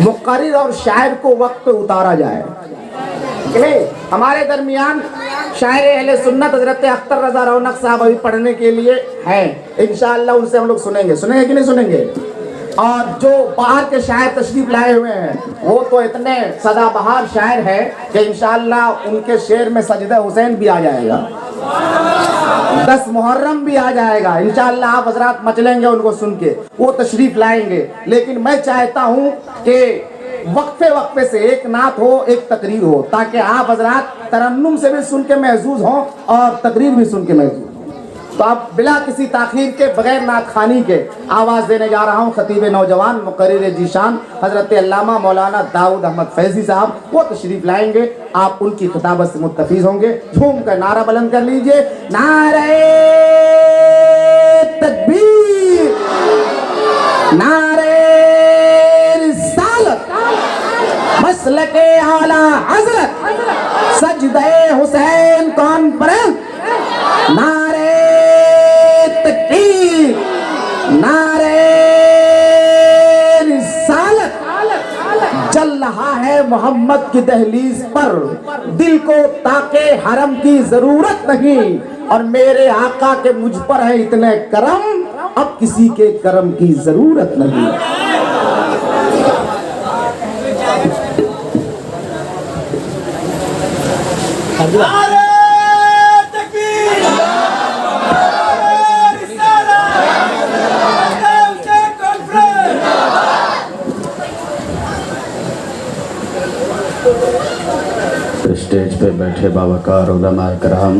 مقرر اور شاعر کو وقت پہ اتارا جائے. ہمارے درمیان شاعر اہل سنت حضرت اختر رضا رونق صاحب ابھی پڑھنے کے لیے ہیں. انشاءاللہ ان سے ہم لوگ سنیں گے کہ نہیں سنیں گے. اور جو باہر کے شاعر تشریف لائے ہوئے ہیں وہ تو اتنے سدا بہار شاعر ہیں کہ انشاءاللہ ان کے شعر میں سجدہ حسین بھی آ جائے گا, 10 محرم بھی آ جائے گا. انشاءاللہ آپ حضرات مچلیں گے ان کو سن کے, وہ تشریف لائیں گے. لیکن میں چاہتا ہوں کہ وقفے سے ایک نعت ہو, ایک تقریر ہو, تاکہ آپ حضرات ترنم سے بھی سن کے محظوظ ہوں اور تقریر بھی سن کے محظوظ ہوں. تو اب بلا کسی تاخیر کے, بغیر نعت خوانی کے آواز دینے جا رہا ہوں خطیب نوجوان مقرر ذیشان حضرت علامہ مولانا داؤد احمد فیضی صاحب. وہ تشریف لائیں گے, آپ ان کی خطابت سے متفیض ہوں گے. جھوم کر نعرہ بلند کر لیجئے, نعرہ تکبیر, نعرہ رسالت, مسلک اعلیٰ حضرت, سجدہ حسین کانفرنس, نعرہ تکبیر, نعرہ رسالت. چل رہا ہے محمد کی دہلیز پر, دل کو تاکہ حرم کی ضرورت نہیں, اور میرے آقا کے مجھ پر ہے اتنے کرم, اب کسی کے کرم کی ضرورت نہیں. اسٹیج پہ بیٹھے باوقار علماء کرام,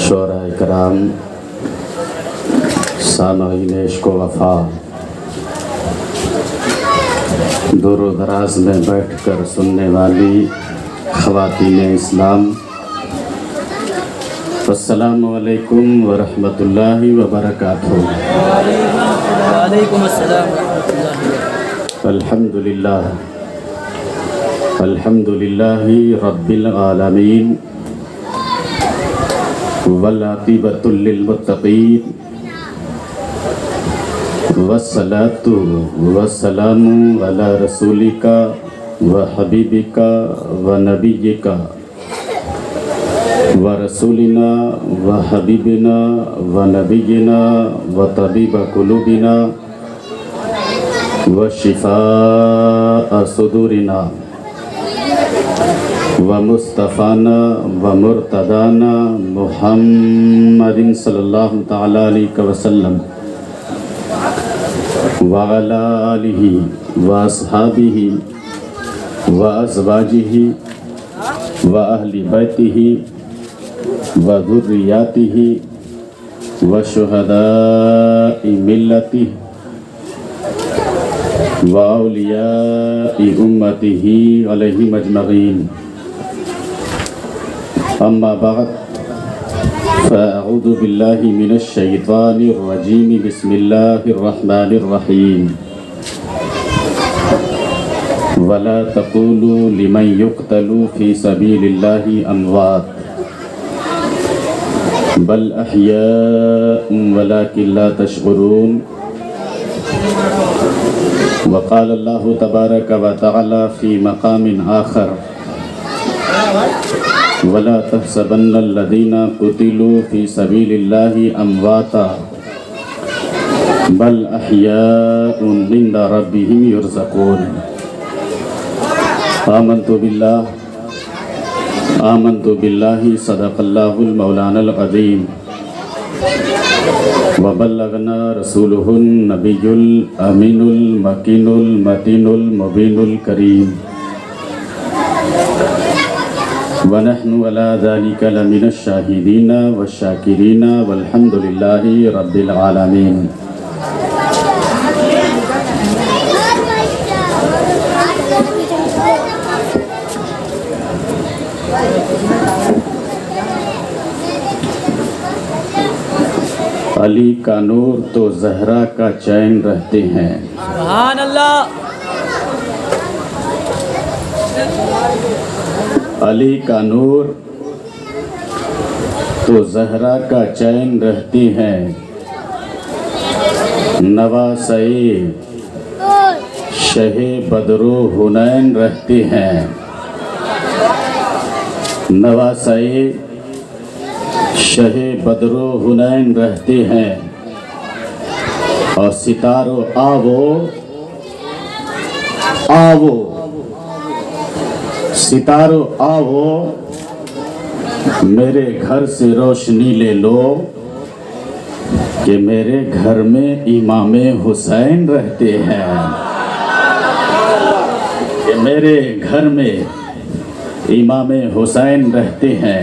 شعراء کرام, سامعین عشق و وفا, دور و دراز میں بیٹھ کر سننے والی خواتین اسلام, السلام علیکم ورحمۃ اللہ وبرکاتہ. وعلیکم السلام ورحمۃ اللہ. الحمدللہ الحمدللہ رب العالمین, والعاقبۃ للمتقین, والصلاۃ والسلام علی رسولک وحبیبک ونبیک ورسولنا وحبیبنا ونبینا وطبیب قلوبنا وشفاء صدورنا ومصطفینا ومرتدانا محمد صلی اللہ تعالی علیہ وسلم وعلی آلہ واصحابہ وازواجہ واہل بیتہ وذریاتہ وشہداء ملتہ واولیاء امتہ علیہم اجمعین. اما بعد فاعوذ باللہ من الشیطان الرجیم, بسم اللہ الرحمن الرحیم. ولا تقولوا لمن يقتل في سبيل الله اموات بل احياء ولكن لا تشعرون. وقال الله تبارك وتعالى في مقام آخر ولا تحسبن الذين قتلوا في سبيل الله أمواتا بل أحياء عند ربهم يرزقون. آمنت بالله صدق الله المولانا العظيم وبلغنا رسوله النبي الأمين المكين المتين المبين الكريم ونحن على ذلك لمن الشاهدين والشاكرين والحمد لله رب العالمين. علی کا نور تو زہرا کا چین رہتے ہیں. سبحان اللہ. علی کا نور تو زہرا کا چین رہتے ہیں. نواسے शह बदरो हुनैन रहते हैं, नवासाए शह बदरो हुनैन रहते हैं, और सितारो आवो आवो, सितारो आवो मेरे घर से रोशनी ले लो कि मेरे घर में इमाम हुसैन रहते हैं, कि मेरे घर में इमाम हुसैन रहते हैं।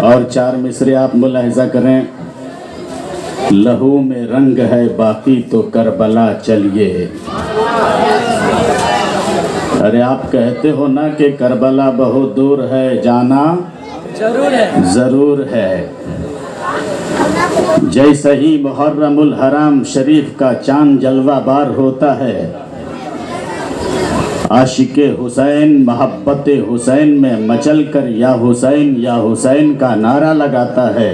और 4 मिसरे आप मुलाहिजा करें। लहू में रंग है बाकी तो करबला चलिए। अरे आप कहते हो ना कि करबला बहुत दूर है, जाना जरूर है। जरूर है। जैसे ही मुहर्रमुल हराम शरीफ का चांद जलवा बार होता है, आशिके हुसैन मोहब्बत हुसैन में मचल कर या हुसैन का नारा लगाता है,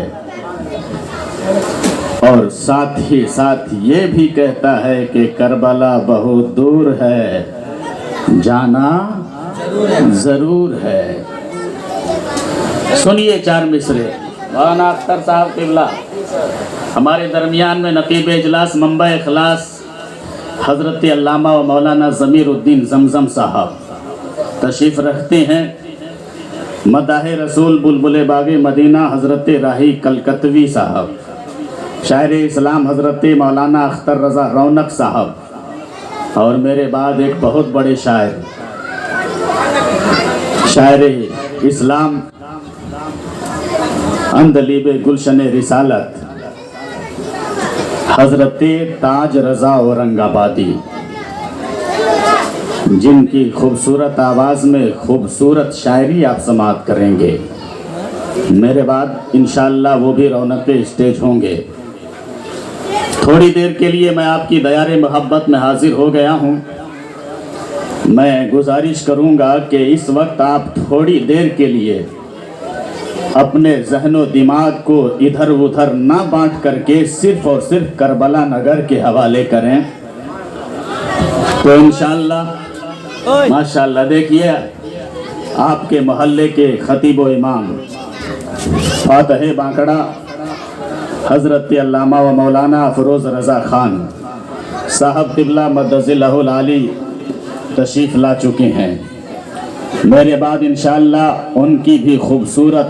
और साथ ही साथ ये भी कहता है कि करबला बहुत दूर है, जाना जरूर है। सुनिए 4 मिसरे। मौलाना अख्तर साहब क़िबला हमारे दरमियान में नकीब इजलास मंबा इखलास हज़रत अल्लामा व मौलाना ज़मीरुद्दीन ज़मज़म साहब तशरीफ़ रखते हैं। मदाह रसूल बुलबुल बाग़ मदीना हज़रत राही कलकतवी साहब, शायर इस्लाम हज़रत मौलाना अख्तर रज़ा रौनक साहब, और मेरे बाद एक बहुत बड़े शायर इस्लाम अंदलीब गुलशन रिसालत हज़रत ताज रज़ा औरंगाबादी, जिनकी खूबसूरत आवाज़ में खूबसूरत शायरी आप समाअत करेंगे। मेरे बाद इंशाअल्लाह वो भी रौनक स्टेज होंगे। थोड़ी देर के लिए मैं आपकी दयारे मोहब्बत में हाजिर हो गया हूँ। मैं गुजारिश करूँगा कि इस वक्त आप थोड़ी देर के लिए अपने ज़हनो दिमाग को इधर उधर ना बांट करके सिर्फ और सिर्फ करबला नगर के हवाले करें, तो इंशाअल्लाह माशाअल्लाह। देखिए आपके मोहल्ले के खतीब व इमाम फातह बांकड़ा हज़रत अल्लामा व मौलाना अफरोज़ रज़ा खान साहब क़िबला मद्दज़िल्लहुल आली तशरीफ़ ला चुके हैं। मेरे बाद इंशाअल्लाह उनकी भी खूबसूरत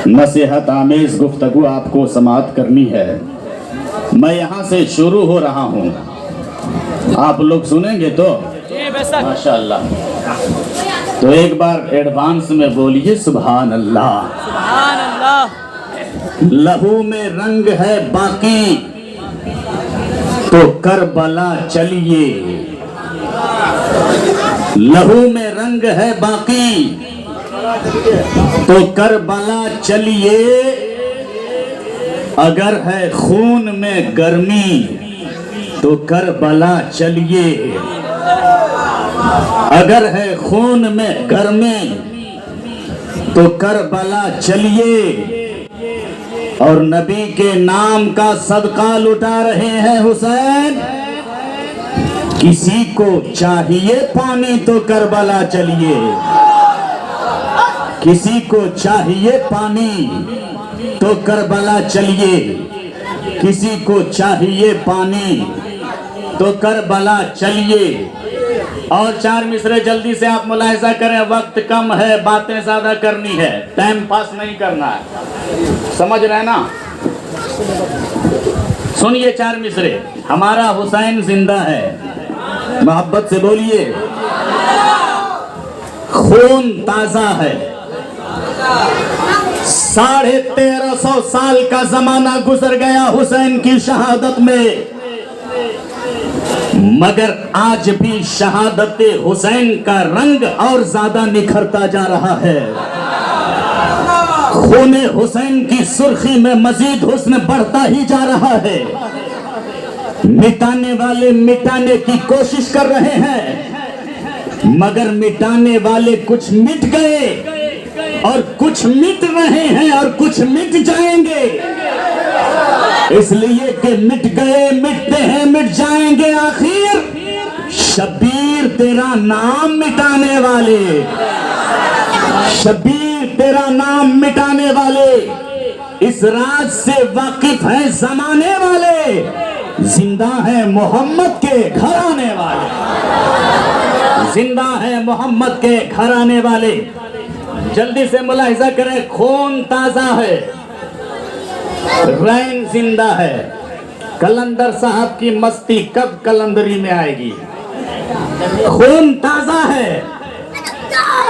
नसीहत आमेज़ गुफ्तगू आपको समाअत करनी है। मैं यहाँ से शुरू हो रहा हूँ, आप लोग सुनेंगे तो माशाअल्लाह। तो एक बार एडवांस में बोलिए सुभान अल्लाह। सुभान अल्लाह। लहू में रंग है बाकी तो करबला चलिए, लहू में रंग है बाकी तो करबला चलिए, अगर है खून में गर्मी तो करबला चलिए, अगर है खून में गर्मी तो करबला चलिए। और नबी के नाम का सदका लुटा रहे हैं हुसैन। किसी को चाहिए पानी तो करबला चलिए, किसी को चाहिए पानी तो करबला चलिए, किसी को चाहिए पानी तो करबला चलिए। और 4 मिसरे जल्दी से आप मुलाहिजा करें, वक्त कम है, बातें ज्यादा करनी है, टाइम पास नहीं करना है, समझ रहे ना। सुनिए 4 मिसरे। हमारा हुसैन जिंदा है, मोहब्बत से बोलिए। खून ताजा है, 1350 साल का जमाना गुजर गया हुसैन की शहादत में, मगर आज भी शहादत हुसैन का रंग और ज्यादा निखरता जा रहा है। खूने हुसैन की सुर्खी में मजीद हुस्न बढ़ता ही जा रहा है। मिटाने वाले मिटाने की कोशिश कर रहे हैं, मगर मिटाने वाले कुछ मिट गए और कुछ मिट रहे हैं और कुछ मिट जाएंगे। इसलिए कि मिट गए, मिटते हैं, मिट जाएंगे, آخر شبیر تیرا نام مٹانے والے، شبیر تیرا نام مٹانے والے، اس راز سے واقف ہیں زمانے والے، زندہ ہے محمد کے گھرانے والے، زندہ ہے محمد کے گھرانے والے۔ جلدی سے ملاحظہ کریں، خون تازہ ہے، رین زندہ ہے۔ کلندر صاحب کی مستی کب کلندری میں آئے گی؟ خون تازہ ہے،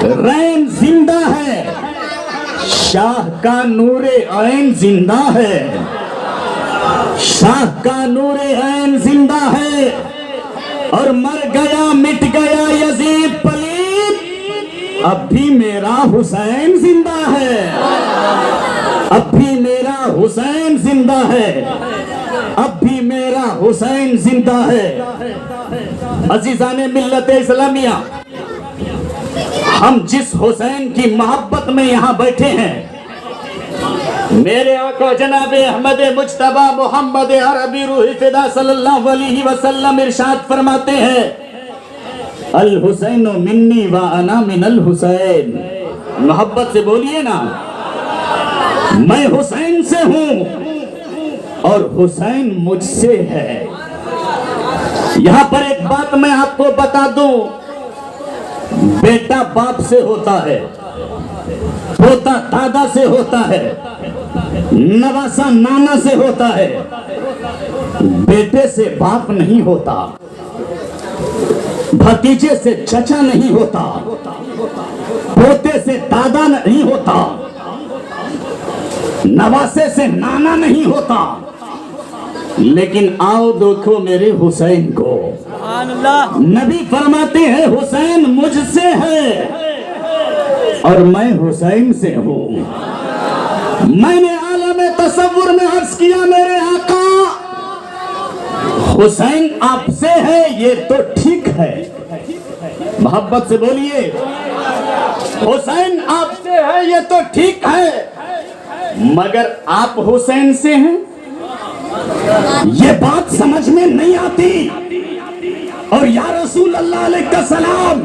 رین زندہ ہے، شاہ کا نور عین زندہ ہے، شاہ کا نور عین زندہ ہے، اور مر گیا مٹ گیا یزید پلید، اب بھی میرا حسین زندہ ہے، اب بھی میرا حسین زندہ ہے، اب بھی میرا حسین زندہ ہے۔ عزیزان ملت اسلامیہ، ہم جس حسین کی محبت میں یہاں بیٹھے ہیں، میرے آقا جناب احمد مجتبی محمد عربی روح فدا صلی اللہ علیہ وسلم ارشاد فرماتے ہیں، الحسین منی وانا من الحسین۔ محبت سے بولیے نا، میں حسین سے ہوں اور حسین مجھ سے ہے۔ یہاں پر ایک بات میں آپ کو بتا دوں، بیٹا باپ سے ہوتا ہے، پوتا دادا سے ہوتا ہے، نواسا نانا سے ہوتا ہے، بیٹے سے باپ نہیں ہوتا، بھتیجے سے چچا نہیں ہوتا، پوتے سے دادا نہیں ہوتا، نواسے سے نانا نہیں ہوتا۔ لیکن آؤ دیکھو میرے حسین کو، سبحان اللہ۔ نبی فرماتے ہیں حسین مجھ سے ہے اور میں حسین سے ہوں۔ میں نے عالم تصور میں عرض کیا، میرے آقا حسین آپ سے ہے یہ تو ٹھیک ہے، محبت سے بولیے، حسین آپ سے ہے یہ تو ٹھیک ہے، مگر آپ حسین سے ہیں یہ بات سمجھ میں نہیں آتی۔ اور یا رسول اللہ علیہ السلام،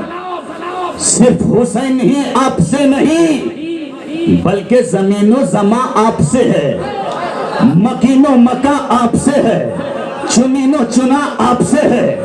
صرف حسین ہی آپ سے نہیں بلکہ زمین و زماں آپ سے ہے، مکین و مکہ آپ سے ہے، چنین و چنا آپ سے ہے،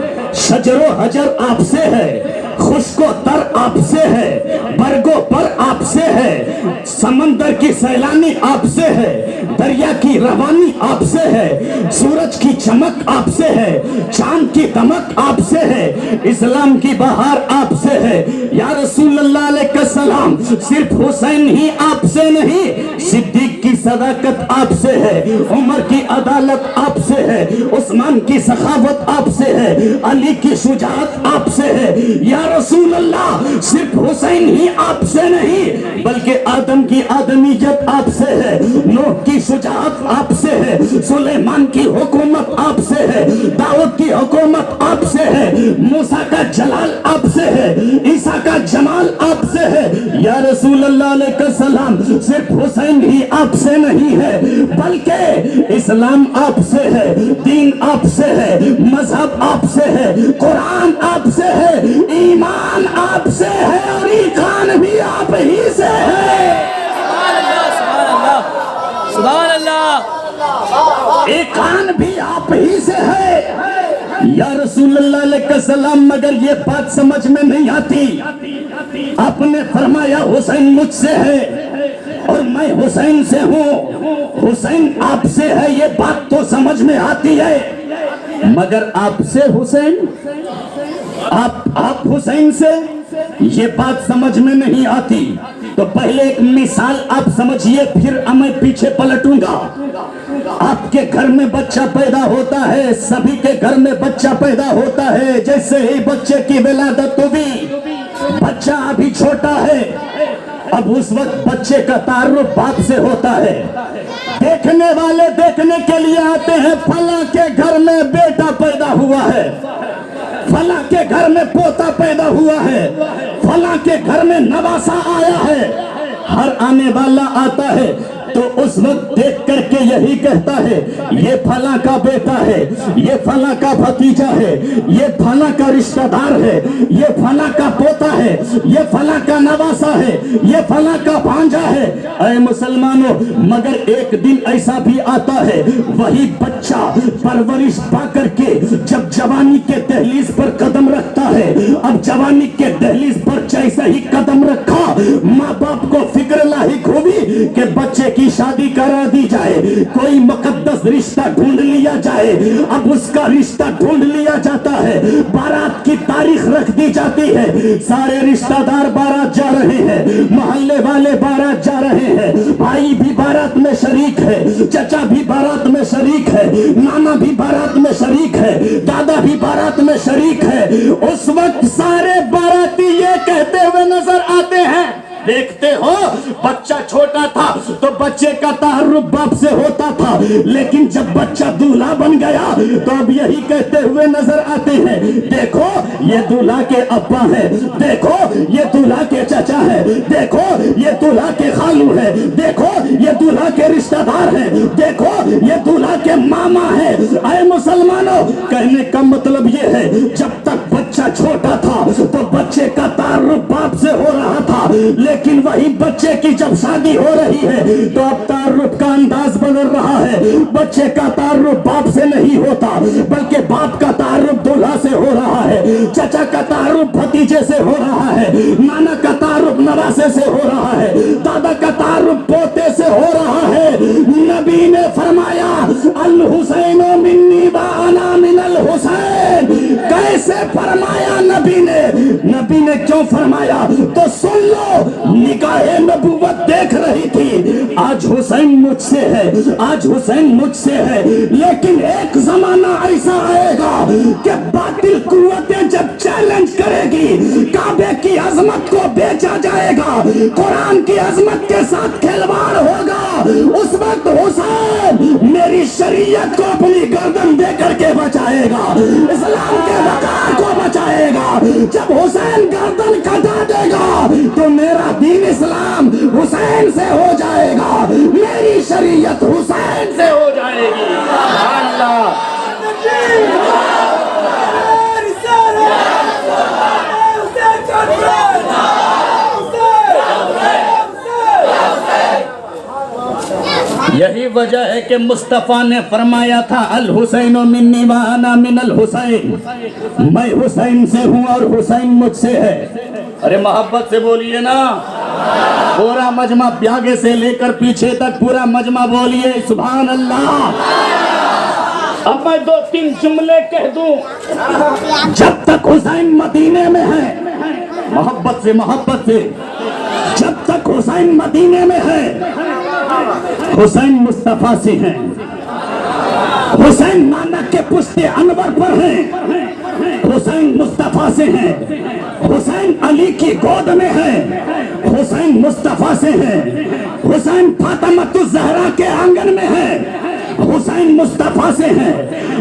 شجر و حجر آپ سے ہے، خشک و تر آپ سے ہے، برگ و پر آپ سے ہے، سمندر کی سیلانی آپ سے ہے، دریا کی روانی آپ سے ہے، سورج کی چمک آپ سے ہے، چاند کی دمک آپ سے ہے، اسلام کی بہار آپ سے ہے۔ یا رسول اللہ علیہ السلام، صرف حسین ہی آپ سے نہیں، صدیق کی صداقت آپ سے ہے، عمر کی عدالت آپ سے ہے، عثمان کی سخاوت آپ سے ہے، علی کی شجاعت آپ سے ہے۔ یا رسول اللہ، صرف حسین ہی آپ سے نہیں بلکہ آدم کی آدمیت آپ سے ہے، نوح کی شجاعت آپ سے ہے، سلیمان کی حکومت آپ سے ہے، داؤد کی حکومت آپ سے ہے، موسیٰ کا جلال آپ سے ہے، عیسیٰ کا جمال آپ سے ہے۔ یا رسول اللہ علیہ السلام، صرف حسین ہی آپ سے نہیں ہے بلکہ اسلام آپ سے ہے، دین آپ سے ہے، مذہب آپ سے ہے، قرآن آپ سے ہے، ایمان آپ سے ہے، اور ایقان بھی آپ ہی سے ہے۔ سبحان اللہ، سبحان اللہ۔ ایقان بھی آپ ہی سے ہے۔ یا رسول اللہ علیہ السلام، مگر یہ بات سمجھ میں نہیں آتی۔ آپ نے فرمایا حسین مجھ سے ہے اور میں حسین سے ہوں، حسین آپ سے ہے یہ بات تو سمجھ میں آتی ہے، مگر آپ سے حسین، آپ حسین سے یہ بات سمجھ میں نہیں آتی۔ تو پہلے ایک مثال آپ سمجھیے، پھر میں پیچھے پلٹوں گا۔ آپ کے گھر میں بچہ پیدا ہوتا ہے، سبھی کے گھر میں بچہ پیدا ہوتا ہے، جیسے ہی بچے کی ولادت ہوئی، بچہ ابھی چھوٹا ہے، اب اس وقت بچے کا تعارف باپ سے ہوتا ہے، دیکھنے والے دیکھنے کے لیے آتے ہیں، فلاں کے گھر میں بیٹا پیدا ہوا ہے، فلاں کے گھر میں پوتا پیدا ہوا ہے، فلاں کے گھر میں نواسا آیا ہے۔ ہر آنے والا آتا ہے، تو اس وقت دیکھ کر کے یہی کہتا ہے یہ فلاں کا بیٹا ہے, یہ فلاں کا بھتیجا ہے, یہ فلاں کا رشتہ دار ہے, یہ فلاں کا پوتا ہے, یہ فلاں کا نواسا ہے, یہ فلاں کا بھانجا ہے. اے مسلمانوں, مگر ایک دن ایسا بھی آتا ہے وہی بچہ پرورش پا کر کے جب جوانی کے دہلیز پر قدم رکھتا ہے, اب جوانی کے دہلیز پر جیسا ہی قدم رکھا ماں باپ کو فکر لاحق ہوئی کہ بچے کی شادی کرا دی جائے, کوئی مقدس رشتہ ڈھونڈ لیا جائے. اب اس کا رشتہ ڈھونڈ لیا جاتا ہے, بارات کی تاریخ رکھ دی جاتی ہے, سارے رشتہ دار بارات جا رہے ہیں, محلے والے بارات جا رہے ہیں, بھائی بھی بارات میں شریک ہے, چچا بھی بارات میں شریک ہے, نانا بھی بارات میں شریک ہے, دادا بھی بارات میں شریک ہے. اس وقت سارے باراتی یہ کہتے ہوئے نظر آتے ہیں, دیکھتے ہو بچہ چھوٹا تھا تو بچے کا تعارف باپ سے ہوتا تھا, لیکن جب بچہ دولہا بن گیا تو اب یہی کہتے ہوئے نظر آتے ہیں, دیکھو یہ دولہا کے ابا ہے, دیکھو یہ دولہا کے چچا ہے, دیکھو یہ دولہا کے خالو ہے, دیکھو یہ دولہا کے رشتہ دار ہے, دیکھو یہ دولہا کے ماما ہے. اے مسلمانوں, کہنے کا مطلب یہ ہے جب تک بچہ چھوٹا تھا تو بچے کا تعارف باپ سے ہو رہا تھا, لیکن وہی بچے کی جب شادی ہو رہی ہے تو اب تعارف کا انداز بدل رہا ہے. بچے کا تعارف باپ سے نہیں ہوتا بلکہ باپ کا تعارف دولہا سے ہو رہا ہے, چچا کا تعارف بھتیجے سے ہو رہا ہے, نانا کا تعارف نواسے سے ہو رہا ہے, دادا کا تعارف پوتے سے ہو رہا ہے. نبی نے فرمایا الحسین منی وانا من الحسین. کیسے فرمایا نبی نے کیوں فرمایا تو سن لو, نگاہ نبوت دیکھ رہی تھی آج حسین مجھ سے ہے, آج حسین مجھ سے ہے, لیکن ایک زمانہ ایسا آئے گا کہ باطل قوتیں جب چیلنج کرے گی کعبے کی عظمت کو بیچا جائے گا, قرآن کی عظمت کے ساتھ کھلواڑ ہوگا, اس وقت حسین میری شریعت کو اپنی گردن دے کر کے بچائے گا, اسلام کے وقار کو بچائے گا. جب حسین گردن کٹا دے گا تو میرا دین اسلام حسین سے ہو جائے گا, میری شریعت حسین سے ہو جائے گی. اللہ یہی وجہ ہے کہ مصطفیٰ نے فرمایا تھا الحسین منی وانا من الحسین, میں حسین سے ہوں اور حسین مجھ سے ہے. ارے محبت سے بولیے نا, پورا مجمع آگے سے لے کر پیچھے تک پورا مجمع بولیے سبحان اللہ. اب میں 2-3 جملے کہہ دوں, جب تک حسین مدینے میں ہے, محبت سے, جب تک حسین مدینے میں ہے, حسین مصطفیٰ سے ہیں, حسین نانا کے پشت انور پر ہیں, حسین مصطفیٰ سے ہیں, حسین علی کی گود میں ہے, حسین مصطفیٰ سے ہیں, حسین فاطمہ الزہرا کے آنگن میں ہے, حسین مصطفیٰ سے ہیں,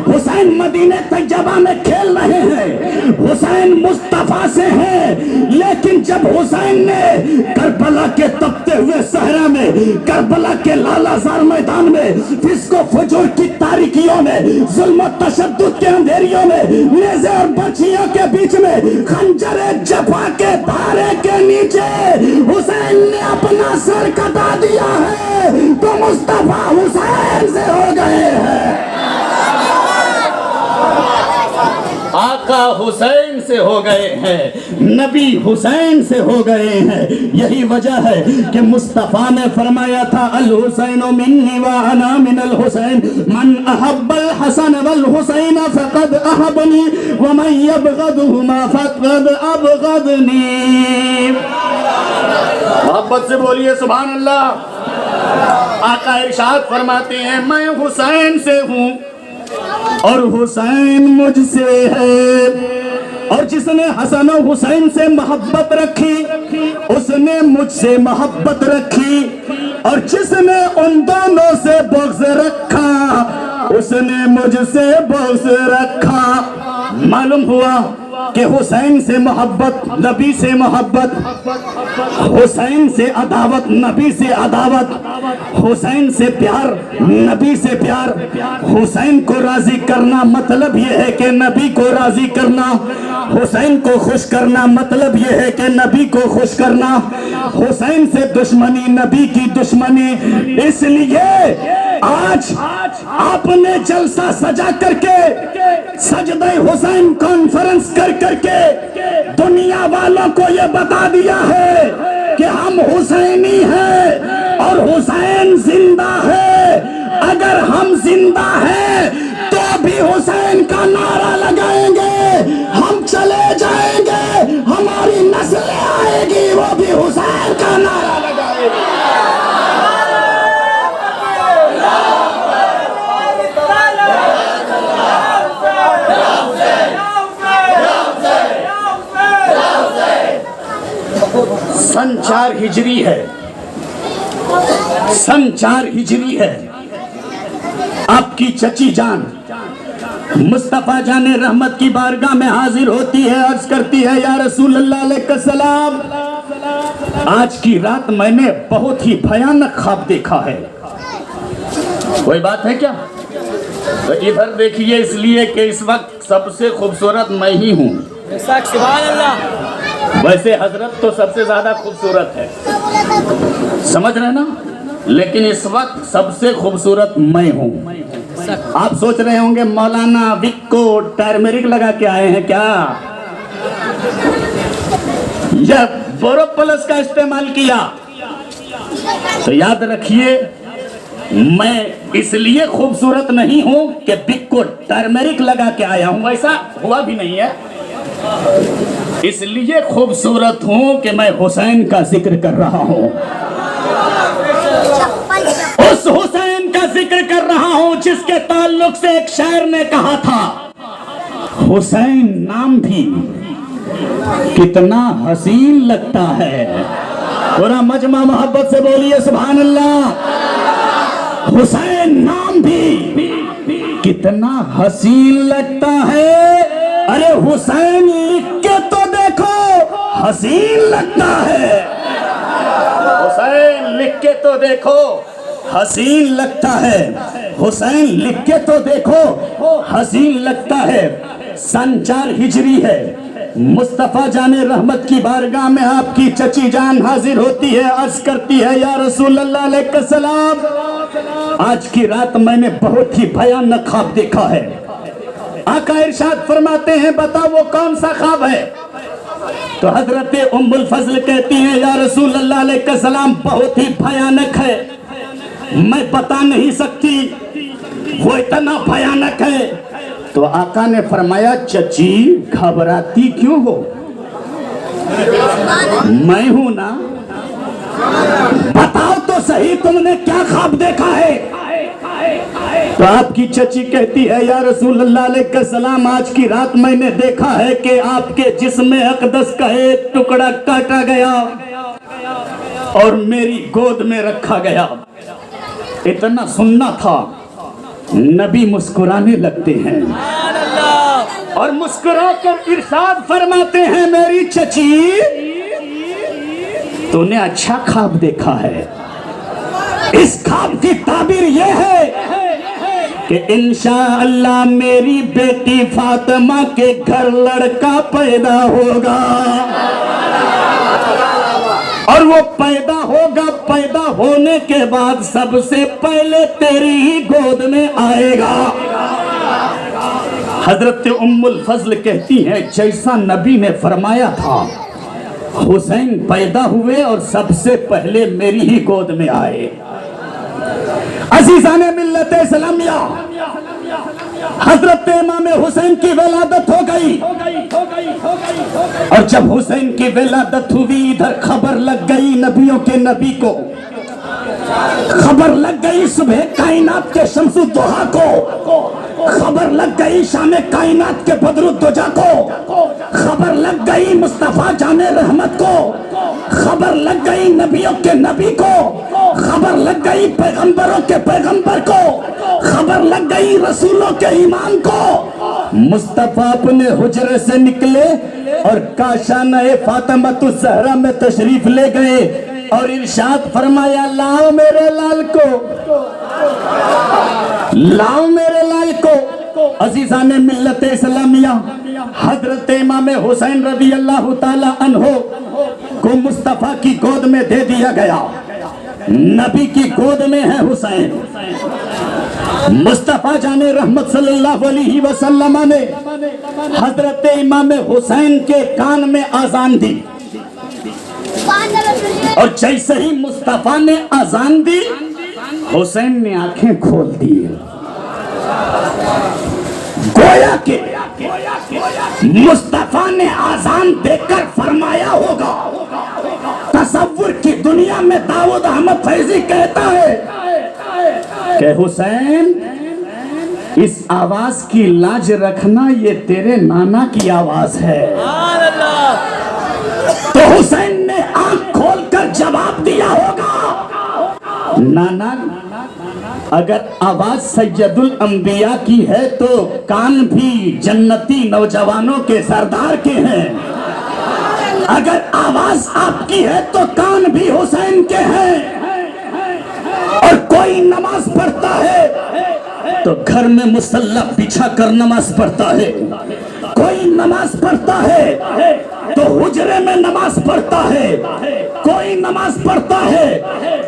حسین مدینہ طیبہ میں کھیل رہے ہیں, حسین مصطفیٰ سے ہیں. لیکن جب حسین نے کربلا کے تپتے ہوئے صحرا میں, کربلا کے لالا زار میدان میں, فسق و فجور کی تاریکیوں میں, ظلم و تشدد کے اندھیریوں میں, نیزے اور برچھیوں کے بیچ میں, خنجر جفا کے دھارے کے نیچے حسین نے اپنا سر کٹا دیا ہے تو مصطفیٰ حسین سے ہو گئے ہیں, آقا حسین سے ہو گئے ہیں, نبی حسین سے ہو گئے ہیں. یہی وجہ ہے کہ مصطفیٰ نے فرمایا تھا الحسین منی وانا من الحسین, من احب الحسن والحسین فقد احبنی ومن یبغضہما فقد ابغضنی. محبت سے بولیے سبحان اللہ. آقا ارشاد فرماتے ہیں میں حسین سے ہوں اور حسین مجھ سے ہے, اور جس نے حسن و حسین سے محبت رکھی اس نے مجھ سے محبت رکھی, اور جس نے ان دونوں سے بغض رکھا اس نے مجھ سے بغض رکھا. معلوم ہوا کہ حسین سے محبت نبی سے محبت, حسین سے عداوت نبی سے عداوت, حسین سے پیار نبی سے پیار, حسین کو راضی کرنا مطلب یہ ہے کہ نبی کو راضی کرنا, حسین کو خوش کرنا مطلب یہ ہے کہ نبی کو خوش کرنا, حسین سے دشمنی نبی کی دشمنی. اس لیے آج آپ نے جلسہ سجا کر کے سجدہ حسین کانفرنس کر کے دنیا والوں کو یہ بتا دیا ہے کہ ہم حسینی ہیں اور حسین زندہ ہے. اگر ہم زندہ ہیں تو بھی حسین کا نعرہ لگائیں گے, ہم چلے جائیں گے ہماری نسل آئے گی وہ بھی حسین کا نعرہ لگائے گی. سن 4 ہجری ہے, سن 4 ہجری ہے. آپ کی چچی جان مصطفیٰ جان رحمت کی بارگاہ میں حاضر ہوتی ہے, عرض کرتی ہے یا رسول اللہ علیہ السلام, آج کی رات میں نے بہت ہی بھیانک خواب دیکھا ہے. کوئی بات ہے کیا؟ تو ادھر دیکھیے, اس لیے کہ اس وقت سب سے خوبصورت میں ہی ہوں. سبحان اللہ. ویسے حضرت تو سب سے زیادہ خوبصورت ہے, سمجھ رہے نا, لیکن اس وقت سب سے خوبصورت میں ہوں. آپ سوچ رہے ہوں گے مولانا وک کو ٹرمرک لگا کے آئے ہیں کیا, یا بورو پلس کا استعمال کیا؟ تو یاد رکھیے میں اس لیے خوبصورت نہیں ہوں کہ وک کو ٹرمرک لگا کے آیا ہوں, ویسا ہوا بھی نہیں ہے. اس لیے خوبصورت ہوں کہ میں حسین کا ذکر کر رہا ہوں, اس حسین کا ذکر کر رہا ہوں جس کے تعلق سے ایک شاعر نے کہا تھا, حسین نام بھی کتنا حسین لگتا ہے. پورا مجمع محبت سے بولیے سبحان اللہ. حسین نام بھی کتنا حسین لگتا ہے. ارے حسین لکھ کے تو دیکھو حسین لگتا ہے, حسین لکھ کے تو دیکھو حسین لگتا ہے, حسین لکھ کے تو دیکھو حسین لگتا ہے. سن 4 ہجری ہے, مصطفیٰ جان رحمت کی بارگاہ میں آپ کی چچی جان حاضر ہوتی ہے, عرض کرتی ہے یا رسول اللہ علیہ السلام, آج کی رات میں نے بہت ہی بھیانک خواب دیکھا ہے. آقا ارشاد فرماتے ہیں بتا وہ کون سا خواب ہے؟ تو حضرت ام الفضل کہتی ہیں یا رسول اللہ علیہ السلام بہت ہی بھیانک ہے, میں بتا نہیں سکتی, وہ اتنا بھیانک ہے. تو آقا نے فرمایا چچی گھبراتی کیوں ہو, میں ہوں نا, بتاؤ تو صحیح تم نے کیا خواب دیکھا ہے. تو آپ کی چچی کہتی ہے یا رسول اللہ علیہ السلام آج کی رات میں نے دیکھا ہے کہ آپ کے جسم اقدس کا ایک ٹکڑا کاٹا گیا اور میری گود میں رکھا گیا. اتنا سننا تھا. نبی مسکرانے لگتے ہیں اور مسکرا کر ارشاد فرماتے ہیں میری چچی تو نے اچھا خواب دیکھا ہے. اس خواب کی تعبیر یہ ہے کہ انشاءاللہ میری بیٹی فاطمہ کے گھر لڑکا پیدا ہوگا اور وہ پیدا ہوگا, پیدا ہونے کے بعد سب سے پہلے تیری ہی گود میں آئے گا. حضرت ام الفضل کہتی ہیں جیسا نبی نے فرمایا تھا حسین پیدا ہوئے اور سب سے پہلے میری ہی گود میں آئے. عزیزان ملت اسلامیہ, حضرت امام حسین کی ولادت ہو گئی اور جب حسین کی ولادت ہوئی ادھر خبر لگ گئی نبیوں کے نبی کو, خبر لگ گئی صبح کائنات کے شمس الضحیٰ کو, خبر لگ گئی شام کائنات کے بدر الدجا کو, خبر لگ گئی مصطفیٰ جان رحمت کو, خبر لگ گئی نبیوں کے نبی کو, خبر لگ گئی پیغمبروں کے پیغمبر کو, خبر لگ گئی رسولوں کے ایمان کو. मुस्तफा अपने हुजरे से निकले और काशाना फातिमा ज़हरा में तशरीफ ले गए और इरशाद फरमाया, लाओ मेरे लाल को, लाओ मेरे लाल को। अजीज़ान मिल्लत इस्लामिया, हजरत इमाम हुसैन रज़ी अल्लाह ताला अन्हो को मुस्तफा की गोद में दे दिया गया। नबी की गोद में है हुसैन। मुस्तफा जाने रहमत सल्लल्लाहु अलैहि वसल्लम ने हजरत इमाम हुसैन के कान में आजान दी और जैसे ही मुस्तफा ने आजान दी, हुसैन ने आंखें खोल दी। गोया के मुस्तफा ने आजान देकर फरमाया होगा, तसव्वुर की दुनिया में दाऊद अहमद फैजी कहता है कि हुसैन, इस आवाज की लाज रखना, ये तेरे नाना की आवाज है। तो हुसैन ने आंख खोलकर जवाब दिया होगा, नाना, अगर आवाज सैयदुल अंबिया की है तो कान भी जन्नती नौजवानों के सरदार के हैं। अगर आवाज आपकी है तो कान भी हुसैन के हैं। और कोई नमाज पढ़ता है तो घर में मुसल्ला बिछा कर नमाज पढ़ता है, कोई नमाज पढ़ता है तो हुजरे में नमाज पढ़ता है, कोई नमाज पढ़ता है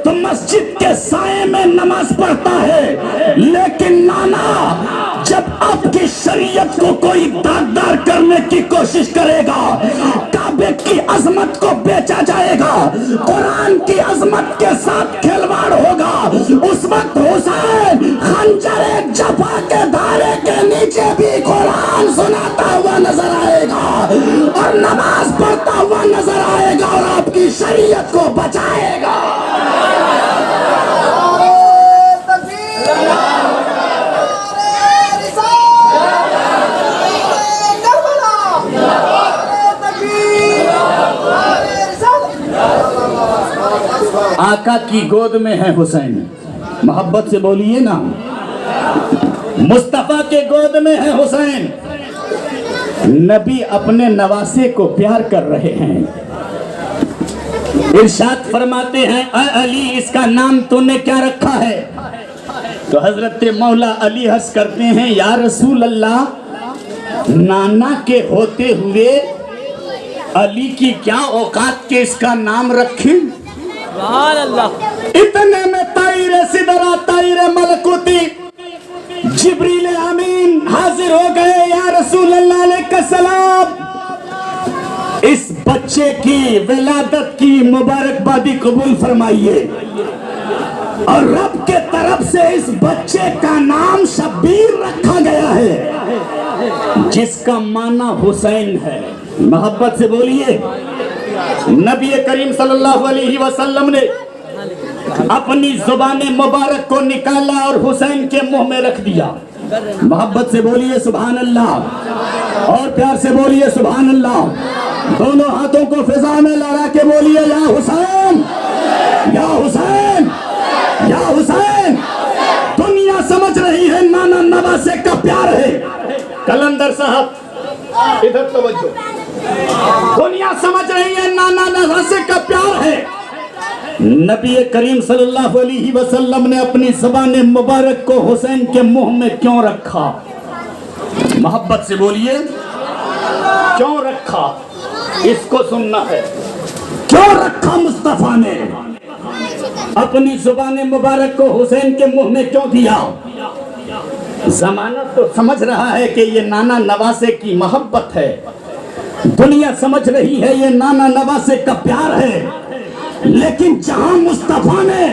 तो मस्जिद के साए में नमाज पढ़ता है। लेकिन नाना, जब आपकी शरीयत को कोई दागदार करने की कोशिश करेगा, काबे की अजमत को बेचा जाएगा, कुरान की अजमत के साथ खिलवाड़ होगा, उस वक्त हुसैन खंजर जफा के धारे के नीचे भी कुरान सुनाता हुआ नजर आएगा और नमाज पढ़ता हुआ नजर आएगा और आपकी शरीयत को बचाएगा। आका की गोद में है हुसैन, मोहब्बत से बोलिए ना, मुस्तफा के गोद में है हुसैन। नबी अपने नवासे को प्यार कर रहे हैं। इरशाद फरमाते हैं, अली, इसका नाम तूने क्या रखा है? तो हजरत मौला अली हंस करते हैं, या रसूल अल्लाह, नाना के होते हुए अली की क्या औकात के इसका नाम रखें? इतने में ताइरे सिदरा ताइरे मलकुती जिब्रील अमीन हाजिर हो गए। या रसूल अल्लाह अलैहि सलाम, इस बच्चे की विलादत की मुबारकबादी कबूल फरमाइए और रब के तरफ से इस बच्चे का नाम शब्बीर रखा गया है, जिसका माना हुसैन है। मोहब्बत से बोलिए। नबी करीम सल्लल्लाहु अलैहि वसल्लम ने अपनी जुबान मुबारक को निकाला और हुसैन के मुंह में रख दिया। मोहब्बत से बोलिए सुभान अल्लाह और प्यार से बोलिए सुभान अल्लाह। दोनों हाथों को फिजा में लहरा के बोलिए, या हुसैन, या हुसैन, या हुसैन। दुनिया समझ रही है नाना नवासे का प्यार है। कलंदर साहब इधर तवज्जो। दुनिया समझ रही है नाना नवासे का प्यार है। नबी करीम सल्लल्लाहु अलैहि वसल्लम ने अपनी ज़बान मुबारक को हुसैन के मुंह में क्यों रखा? मोहब्बत से बोलिए, क्यों रखा? इसको सुनना है। क्यों रखा मुस्तफा ने? अपनी ज़बान मुबारक को हुसैन के मुंह में क्यों दिया? ज़माना तो समझ रहा है कि ये नाना नवासे की मोहब्बत है। दुनिया समझ रही है ये नाना नवासे का प्यार है। लेकिन जहां मुस्तफा ने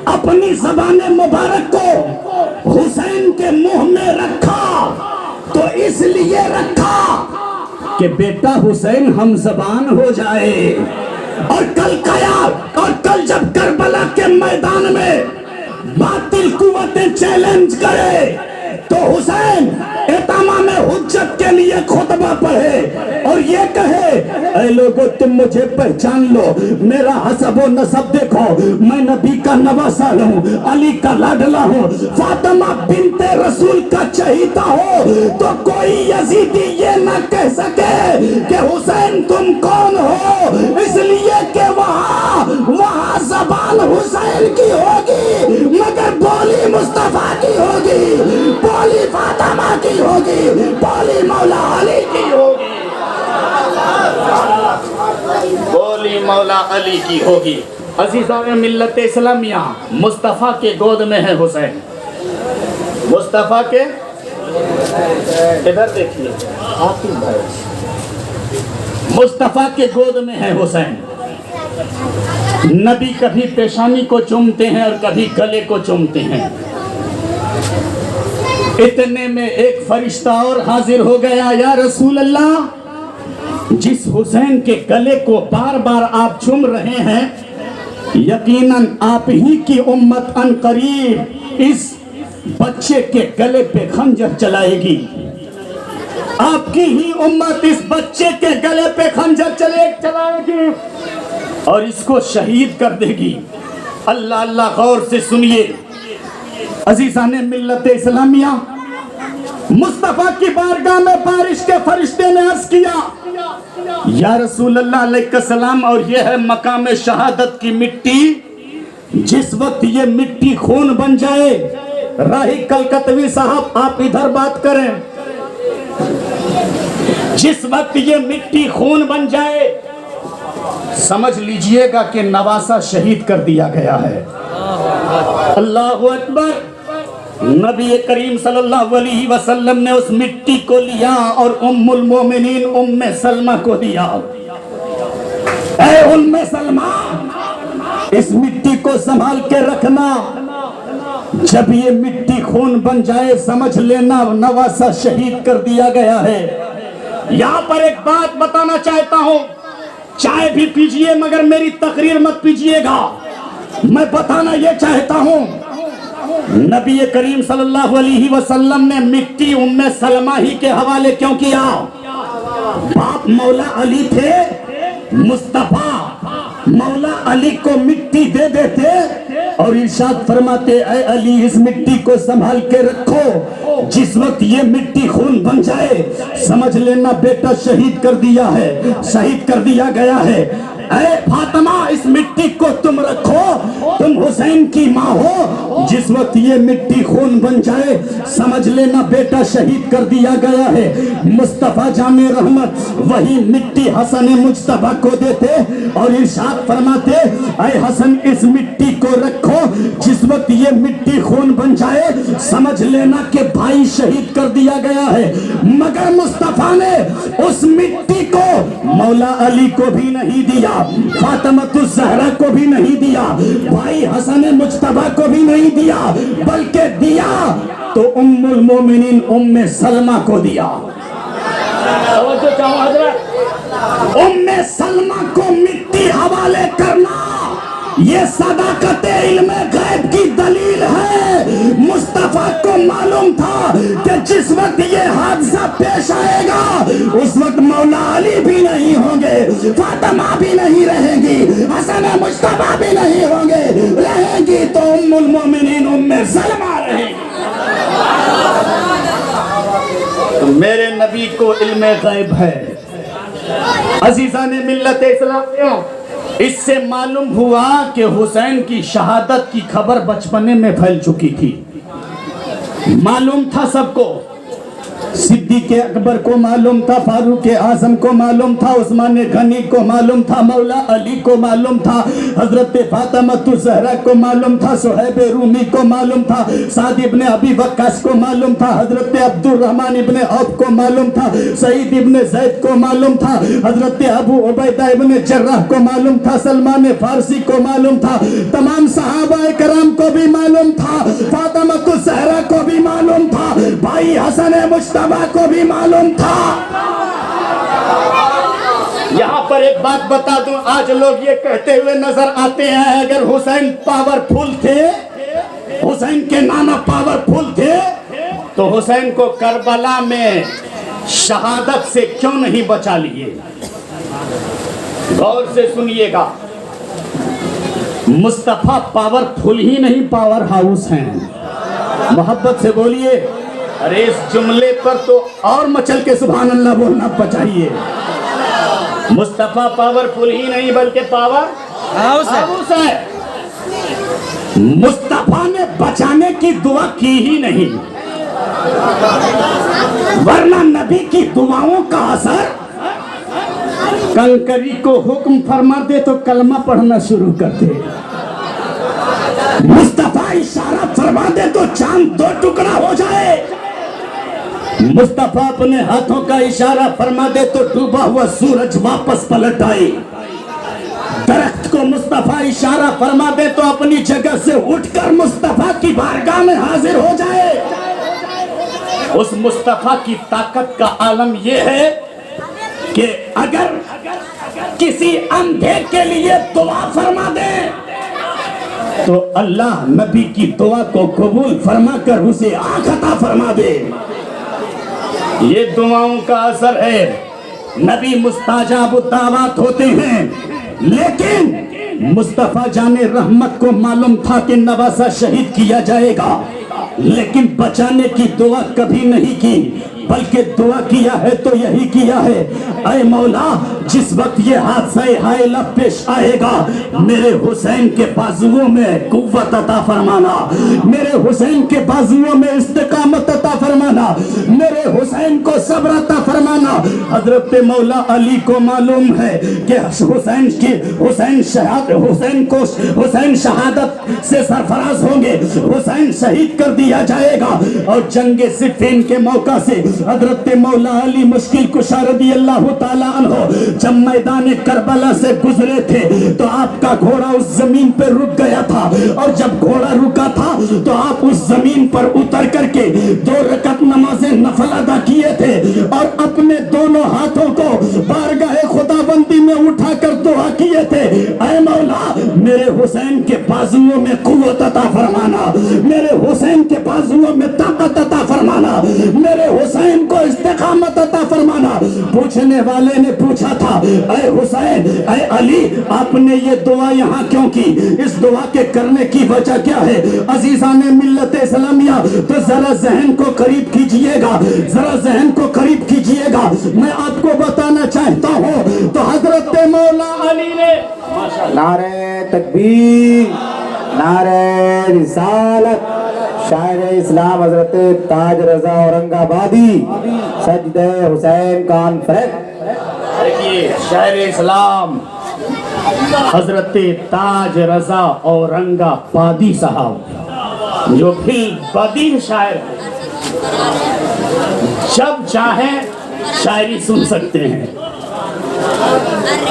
अपनी ज़बान मुबारक को हुसैन के मुंह में रखा तो इसलिए रखा कि बेटा हुसैन हम ज़बान हो जाए और कल जब करबला के मैदान में बातिल कुव्वतें चैलेंज करे तो हुसैन इतामा में हुज्जत के लिए खुतबा पढ़े और ये कहे, ऐ लोगों तुम मुझे पहचान लो, मेरा हसब व नसब देखो, मैं नबी का नवासा हूँ, अली का लाडला हूँ, फातिमा बिनते रसूल का चहीता हो, तो कोई यजीदी ये न कह सके कि हुसैन तुम कौन हो, इसलिए कि वहाँ ज़बान हुसैन की होगी मगर बोली मुस्तफा की होगी, बोली फातिमा की होगी, बोली मौला अली की होगी, बोली मौला अली की होगी। अजीज़ान मिल्लत इस्लामिया, मुस्तफ़ा के गोद में है हुसैन, मुस्तफ़ा के इधर देखिए, मुस्तफ़ा के गोद में है हुसैन। नबी कभी पेशानी को चूमते हैं और कभी गले को चूमते हैं। इतने में एक फरिश्ता और हाजिर हो गया, या रसूल अल्लाह, जिस हुसैन के गले को बार बार आप चूम रहे हैं, यकीनन आप ही की उम्मत अनकरीब इस बच्चे के गले पे खंजर चलाएगी, आपकी ही उम्मत इस बच्चे के गले पे खंजर चलाएगी और इसको शहीद कर देगी। अल्लाह अल्लाह, गौर से सुनिए अजीज़ाने मिल्लत इस्लामिया, मुस्तफ़ा की बारगाह में बारिश के फरिश्ते ने अर्ज किया, या रसूल अल्लाह अलैहिस्सलाम, और ये है मकाम शहादत की मिट्टी, जिस वक्त ये मिट्टी खून बन जाए, राही कलकतवी साहब आप इधर बात करें, जिस वक्त ये मिट्टी खून बन जाए, समझ लीजिएगा कि नवासा शहीद कर दिया गया है। अल्लाहु अकबर। नबी करीम सल्लल्लाहु अलैहि वसल्लम ने उस मिट्टी को लिया और उम्मुल मोमिनीन उम्मे सलमा को दिया। ऐ उम्मे सलमा, इस मिट्टी को संभाल के रखना, जब ये मिट्टी खून बन जाए समझ लेना नवासा शहीद कर दिया गया है। यहाँ पर एक बात बताना चाहता हूँ, चाय भी पीजिए मगर मेरी तकरीर मत पीजिएगा। मैं बताना ये चाहता हूँ, नबी करीम सल्लल्लाहु अलैहि वसल्लम ने मिट्टी उम्मे सलमा ही के हवाले क्यों किया? बाप मौला अली थे, मुस्तफा मौला अली को मिट्टी दे देते और इरशाद फरमाते, ऐ अली इस मिट्टी को संभाल के रखो, जिस वक्त ये मिट्टी खून बन जाए समझ लेना बेटा शहीद कर दिया है, शहीद कर दिया गया है। ऐ फातिमा इस मिट्टी को तुम रखो, तुम हुसैन की माँ हो, जिस वक्त ये मिट्टी खून बन जाए समझ लेना बेटा शहीद कर दिया गया है। मुस्तफा जाने रहमत वही मिट्टी हसन मुज्तबा को देते और इरशाद फरमाते, ऐ हसन इस मिट्टी को रखो, जिस वक्त ये मिट्टी खून बन जाए समझ लेना कि भाई शहीद कर दिया गया है। मगर मुस्तफा ने उस मिट्टी को मौला अली को भी नहीं दिया, फातिमातुज़ ज़हरा को भी नहीं दिया, भाई हसन मुज्तबा को भी नहीं दिया, बल्कि दिया तो उम्मुल मोमिनीन उम्मे सलमा को दिया। उम्मे सलमा को मिट्टी हवाले करना ये सदाकत इल्मे गैब की दलील है। मुस्तफा को मालूम था कि जिस वक्त ये हादसा पेश आएगा उस वक्त मौला अली भी नहीं होंगे, फातिमा भी नहीं रहेंगी, हसन मुस्तफा भी नहीं होंगे, रहेंगी तो उम्मुल मोमिनीन उम्मे सलमा रहेंगी। तो मेरे नबी को इल्मे गैब है। अजीज़ाने मिल्लत इस्लामिया, इससे मालूम हुआ कि हुसैन की शहादत की खबर बचपने में फैल चुकी थी, मालूम था सबको। सिद्दीक़ अकबर को मालूम था, फारूक आज़म को मालूम था, उस्मान गनी को मालूम था, मौला अली को मालूम था, हजरत फातिमातुज़ ज़हरा को मालूम था, सुहैब रूमी को मालूम था, साद इब्ने अबी वक्कास को मालूम था, हजरत अब्दुर्रहमान इब्ने औफ को मालूम था, सईद इब्ने ज़ैद को मालूम था, हजरत अबू उबैदा इब्ने जर्राह को मालूम था, सलमान फारसी को मालूम था, तमाम सहाबाए कराम को भी मालूम था, फातिमातुज़ ज़हरा को भी मालूम था, भाई हसन मुज्तबा को भी मालूम था। यहाँ पर एक बात बता दूं, आज लोग ये कहते हुए नजर आते हैं, अगर हुसैन पावरफुल थे, हुसैन के नाना पावरफुल थे, तो हुसैन को करबला में शहादत से क्यों नहीं बचा लिए? غور سے سنیے گا، مصطفیٰ پاورفل ہی نہیں پاور ہاؤس ہیں. محبت سے بولیے. ارے اس جملے پر تو اور مچل کے سبحان اللہ بولنا چاہیے. مصطفیٰ پاورفل ہی نہیں بلکہ پاور ہاؤس ہے. مصطفیٰ نے بچانے کی دعا کی ہی نہیں، ورنہ نبی کی دعاؤں کا اثر. کنکری کو حکم فرما دے تو کلمہ پڑھنا شروع کر دے. مصطفیٰ اشارہ فرما دے تو چاند 2 ٹکڑا ہو جائے. مصطفیٰ اپنے ہاتھوں کا اشارہ فرما دے تو ڈوبا ہوا سورج واپس پلٹ آئے. درخت کو مصطفیٰ اشارہ فرما دے تو اپنی جگہ سے اٹھ کر مصطفیٰ کی بارگاہ میں حاضر ہو جائے. اس مصطفیٰ کی طاقت کا عالم یہ ہے کہ اگر کسی اندھے کے لیے دعا فرما دے تو اللہ نبی کی دعا کو قبول فرما کر اسے آنکھ عطا فرما دے. یہ دعاؤں کا اثر ہے. نبی مستجاب الدعوات ہوتے ہیں، لیکن مصطفیٰ جان رحمت کو معلوم تھا کہ نواسا شہید کیا جائے گا، لیکن بچانے کی دعا کبھی نہیں کی، بلکہ دعا کیا ہے تو یہی کیا ہے، اے مولا جس وقت یہ حادثہ حائلہ پیش آئے گا میرے حسین کے بازوؤں میں قوت عطا فرمانا، میرے حسین کے بازوؤں میں استقامت عطا فرمانا، میرے حسین کو صبر عطا فرمانا. حضرت مولا علی کو معلوم ہے کہ حسین شہادت سے سرفراز ہوں گے، حسین شہید کر دیا جائے گا. اور جنگ صفین کے موقع سے حضرت مولا علی مشکل کشا رضی اللہ تعالیٰ عنہ جب میدان کربلا سے گزرے تھے تو آپ کا گھوڑا اس زمین پر رک گیا تھا، اور جب گھوڑا رکا تھا تو آپ اس زمین پر اتر کر کے 2 رکعت نماز نفل ادا کیے تھے، اور اپنے دونوں ہاتھوں کو بارگاہ خداوندی میں اٹھا کر دعا کیے تھے، اے مولا میرے حسین کے بازوؤں میں قوت عطا فرمانا، میرے حسین کے بازوؤں میں طاقت عطا فرمانا، میرے حسین کو استقامت عطا فرمانا. پوچھنے والے نے پوچھا تھا اے حسین، اے علی، آپ نے یہ دعا یہاں کیوں کی؟ اس دعا کے کرنے کی وجہ کیا ہے؟ عزیزان ملت اسلامیہ تو ذرا ذہن کو قریب کیجئے گا، ذرا ذہن کو قریب کیجئے گا. میں آپ کو بتانا چاہتا ہوں تو حضرت مولا علی نے نعرہ تکبیر، نعرہ رسالت. شاعر اسلام حضرت تاج رضا اورنگ آبادی سجدہ حسین کانفرنس. دیکھیے شاعر اسلام حضرت تاج رضا اورنگ آبادی صاحب جو بھی بدین شاعر جب چاہیں شاعری سن سکتے ہیں.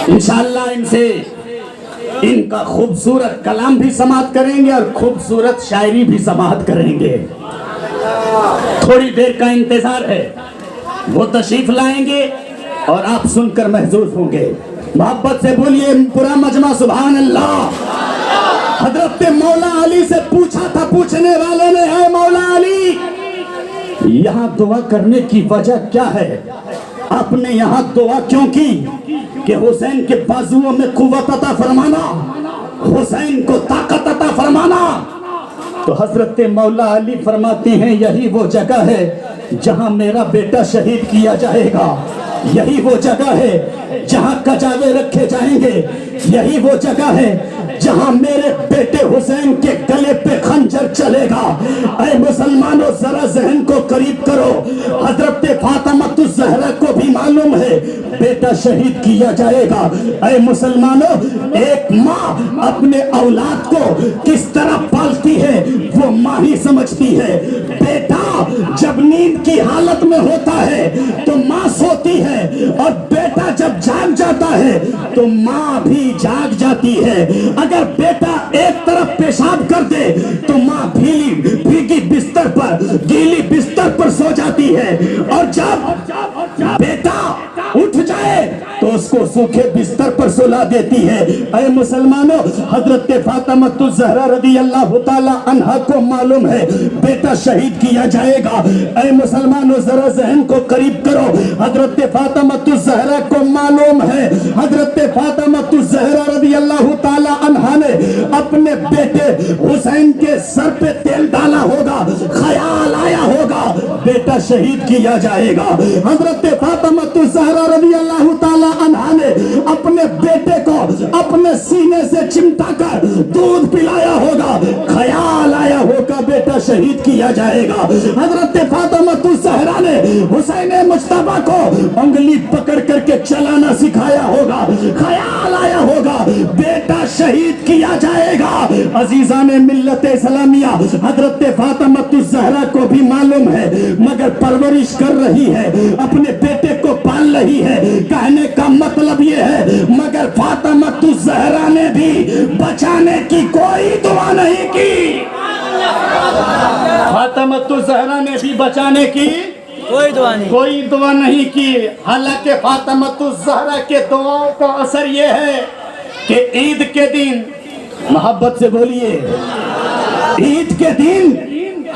انشاءاللہ ان سے ان کا خوبصورت کلام بھی سماعت کریں گے اور خوبصورت شاعری بھی سماعت کریں گے. تھوڑی دیر کا انتظار ہے، وہ تشریف لائیں گے اور آپ سن کر محظوظ ہوں گے. محبت سے بولیے پورا مجمع سبحان اللہ. حضرت مولا علی سے پوچھا تھا پوچھنے والے نے، اے مولا علی یہاں دعا کرنے کی وجہ کیا ہے؟ آپ نے یہاں دعا کیوں کی کہ حسین کے بازوؤں میں قوت عطا فرمانا، حسین کو طاقت عطا فرمانا؟ تو حضرت مولا علی فرماتے ہیں یہی وہ جگہ ہے جہاں میرا بیٹا شہید کیا جائے گا، یہی وہ جگہ ہے جہاں کجاوے رکھے جائیں گے، یہی وہ جگہ ہے جہاں میرے بیٹے حسین کے گلے پہ خنجر چلے گا. اے مسلمانوں ذرا ذہن کو قریب کرو. حضرت فاطمہ الزہرا کو بھی معلوم ہے بیٹا شہید کیا جائے گا. اے مسلمانوں ایک ماں اپنے اولاد کو کس طرح پالتی ہے وہ ماں ہی سمجھتی ہے. بیٹا جب نیند کی حالت میں ہوتا ہے تو ماں سوتی ہے، اور بیٹا جب جاگ جاتا ہے تو ماں بھی جاگ جاتی ہے. اگر بیٹا ایک طرف پیشاب کر دے تو ماں بھیگی بستر پر گیلی بستر پر سو جاتی ہے، اور جب بیٹا اٹھ جائے تو उसको सूखे बिस्तर पर सुला देती है। ऐ मुसलमानों, हजरत फातिमा ज़हरा रदी अल्लाह ताला अन्हा को मालूम है बेटा शहीद किया जाएगा। ऐ मुसलमानों, जरा ज़हन को करीब करो, हजरत फातिमा ज़हरा को मालूम है हजरत फातिमा ज़हरा रदी अल्लाह ताला अन्हा ने अपने बेटे हुसैन के सर पे तेल डाला होगा, ख्याल आया होगा बेटा शहीद किया जाएगा। हजरत फातिमा ज़हरा रदी अल्लाह ताला अन्हा ने अपने बेटे को अपने सीने से चिमटा कर दूध पिलाया होगा, ख्याल आया होगा बेटा शहीद किया जाएगा। हजरत फातिमा ज़हरा ने हुसैन मुज्तबा को उंगली पकड़ करके चलाना सिखाया होगा, ख्याल आया होगा बेटा शहीद किया जाएगा। अजीजान मिल्लत इस्लामिया, हजरत फातिमा ज़हरा को भी मालूम है, मगर परवरिश कर रही है, अपने बेटे को पाल रही है। कहने का मतलब ये है, मगर फातिमा ज़हरा ने भी बचाने की कोई दुआ नहीं की। फातिमा ज़हरा ने भी बचाने की कोई दुआ नहीं की। हालांकि फातिमा ज़हरा के दुआओं का असर ये है कि ईद के दिन, मोहब्बत से बोलिए, ईद के दिन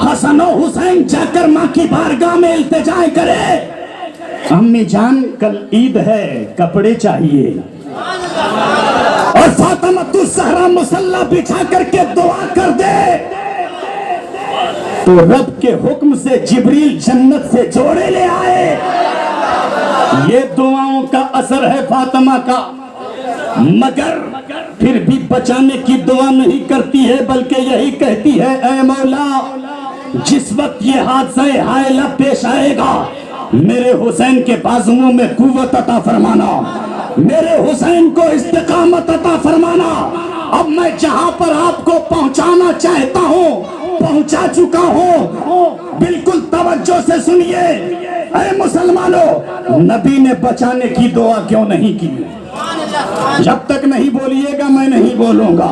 हसन और हुसैन जाकर माँ की बारगाह में इल्तिजा करे, अम्मी जान कल ईद है, कपड़े चाहिए। और फातिमा ज़हरा मुसल्ला बिछा करके दुआ कर दे तो रब के हुक्म से जिब्रील जन्नत से जोड़े ले आए। ये दुआओं का असर है फातिमा का, मगर फिर भी बचाने की दुआ नहीं करती है, बल्कि यही कहती है, ऐ मौला, जिस वक्त ये हादसा हायला पेश आएगा, मेरे हुसैन के बाजुओं में कुव्वत अता फरमाना, मेरे हुसैन को इस्तिकामत अता फरमाना। अब मैं जहां पर आपको पहुंचाना चाहता हूं पहुंचा चुका हूं। बिल्कुल तवज्जो से सुनिए, ऐ मुसलमानों, नबी ने बचाने की दुआ क्यों नहीं की? जब तक नहीं बोलिएगा मैं नहीं बोलूंगा।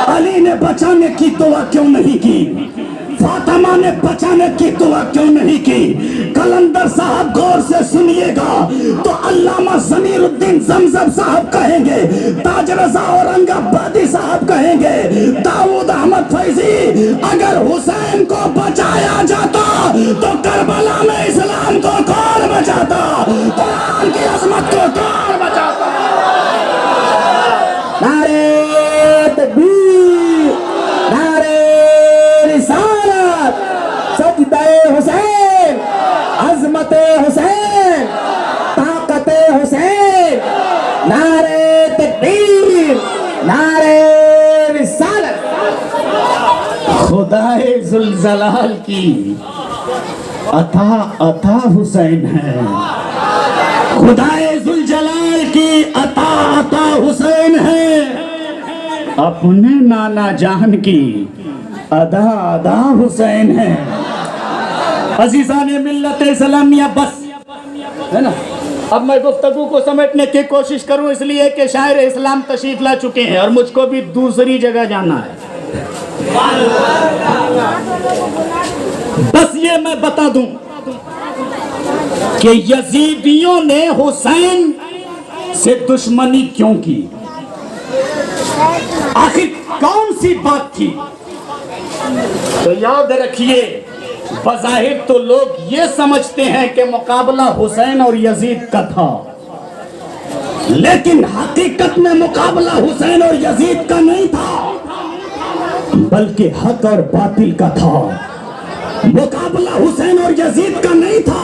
अली ने बचाने की दुआ क्यों नहीं की? फातिमा ने बचाने की दुआ क्यों नहीं की? कलंदर साहब गौर से सुनिएगा तो अल्लामा ज़मीरुद्दीन ज़मज़म साहब कहेंगे, ताज रज़ा औरंगाबादी साहब कहेंगे, दाऊद अहमद फैजी, अगर हुसैन को बचाया जाता तो करबला में इस्लाम को कौन बचाता? कुरान की अज़मत को कौन बचाता? नारे तकबीर, नारे रिसालत, सजदे हुसैन, अज़मते हुसैन, ताकते हुसैन, नारे तकबीर, नारे रिसालत। खुदाए ज़ुलजलाल की अता हुसैन है, खुदाए ज़ुलजलाल की अता हुसैन है। अपने नाना जान की अदा हुसैन है। अजीज़ान मिल्लत इस्लामिया, बस है ना, अब मैं गुफ्तगू को समेटने की कोशिश करूं, इसलिए कि शायर इस्लाम तशरीफ ला चुके हैं और मुझको भी दूसरी जगह जाना है। बस ये मैं बता दूं कि यजीदियों ने हुसैन से दुश्मनी क्यों की, आखिर कौन सी बात थी? तो याद रखिए, बज़ाहिर तो लोग ये समझते हैं कि मुकाबला हुसैन और यजीद का था, लेकिन हकीकत में मुकाबला हुसैन और यजीद का नहीं था, बल्कि हक और बातिल का था। मुकाबला हुसैन और यजीद का नहीं था,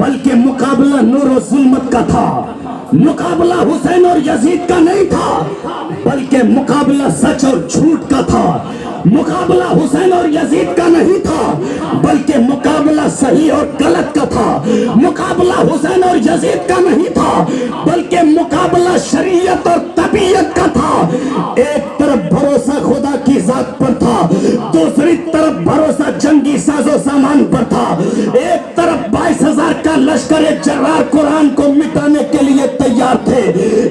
बल्कि मुकाबला नूर और जुल्मत का था। मुकाबला हुसैन और यजीद का नहीं था, बल्कि मुकाबला सच और झूठ का था। मुकाबला हुसैन और यजीद का नहीं था, बल्कि मुकाबला सही और गलत का था। मुकाबला हुसैन और यजीद का नहीं था, बल्कि मुकाबला शरीयत और तबीयत का था। एक तरफ भरोसा खुदा की जात पर था, दूसरी तरफ भरोसा जंगी साजो सामान पर था। एक तरफ 22,000 का लश्कर जर्रार कुरान को मिटाने के लिए तैयार थे,